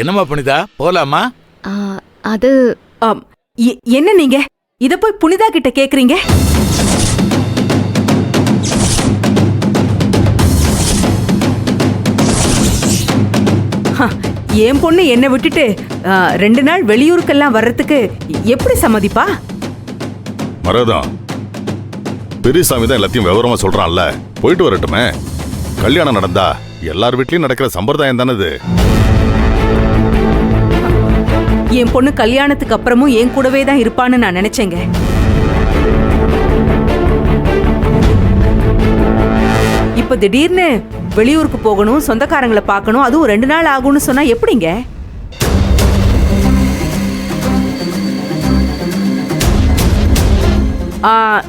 என்னம்மா புனிதா, போலாமா? அது என்ன நீங்க இத போய் புனிதா கிட்ட கேக்குறீங்க? என் பொண்ணு என்ன விட்டுட்டு 2 நாள் வெளியூருக்கெல்லாம் வர்றதுக்கு எப்படி சம்மதிப்பா? மரதான் பெரியசாமி தான் எல்லாத்தையும் விவரமா சொல்றான்ல, போயிட்டு வரட்டுமே. கல்யாணம் நடந்தா எல்லார் வீட்லயும் நடக்கிற சம்பிரதாயம் தானே இது. என் பொண்ணு கல்யாணத்துக்கு அப்புறமும் என் கூடவே தான் இருப்பான்னு நான் நினைச்சேங்க. இப்ப திடீர்னு வெளியூருக்கு போகணும், சொந்தக்காரங்களை பார்க்கணும், அதுவும் 2 நாள் ஆகும்னு சொன்னா எப்படிங்க?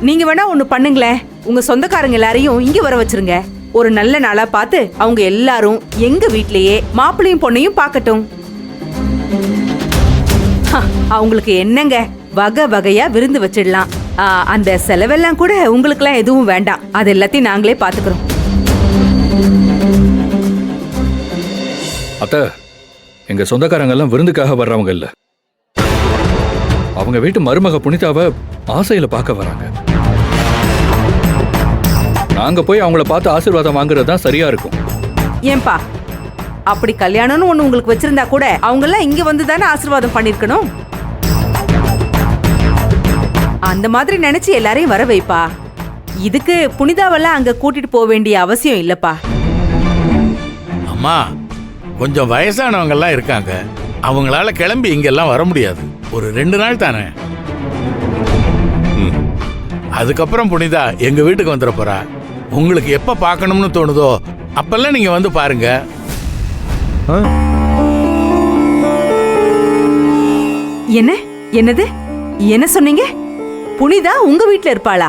நீங்க வேணா ஒண்ணு பண்ணுங்களேன், உங்க சொந்தக்காரங்க எல்லாரையும் இங்க வர வச்சிருங்க. ஒரு நல்ல நாளா பார்த்து அவங்க எல்லாரும் எங்க வீட்லயே மாப்பிள்ளையும் பொண்ணையும் பார்க்கட்டும். அவங்களுக்கு என்னங்க வகை வகையா விருந்து வச்சிடலாம். அந்த செலவெல்லாம் கூட உங்களுக்குலாம் எதுவும் வேண்டாம், அது எல்லாத்தையும் நாங்களே பாத்துக்கிறோம். அத்த, எங்க சொந்தக்காரங்க எல்லாம் விருந்துக்காக வர்றவங்க இல்ல, அவங்க வீட்டு மருமக புனிதாவை ஆசையில பார்க்க வராங்க. நாங்க போய் அவங்கள பார்த்து ஆசீர்வாதம் வாங்குறது தான் சரியா இருக்கும். ஏன்பா, அப்படி கல்யாணம்னு ஒண்ணு உங்களுக்கு வச்சிருந்தா கூட அவங்க எல்லாம் இங்க வந்து தானே ஆசீர்வாதம் பண்ணிருக்கணும். அந்த மாதிரி நினைச்சு எல்லாரையும் வர வைப்பா. இதுக்கு புனிதாவெல்லாம் அங்க கூட்டிட்டு போக வேண்டிய அவசியம் இல்லப்பா. அம்மா, கொஞ்சம் வயசானவங்க எல்லாம் இருக்காங்க, அவங்களால கிளம்பி இங்கெல்லாம் வர முடியாது. ஒரு 2 நாள் தானே. அதுக்கப்புறம் புனிதா எங்க வீட்டுக்கு வந்துட போறா. உங்களுக்கு எப்ப பார்க்கணும்னு தோணுதோ அப்பெல்லாம் நீங்க வந்து பாருங்க. என்னது என்ன சொன்னீங்க? புனிதா உங்க வீட்டுல இருப்பாளா?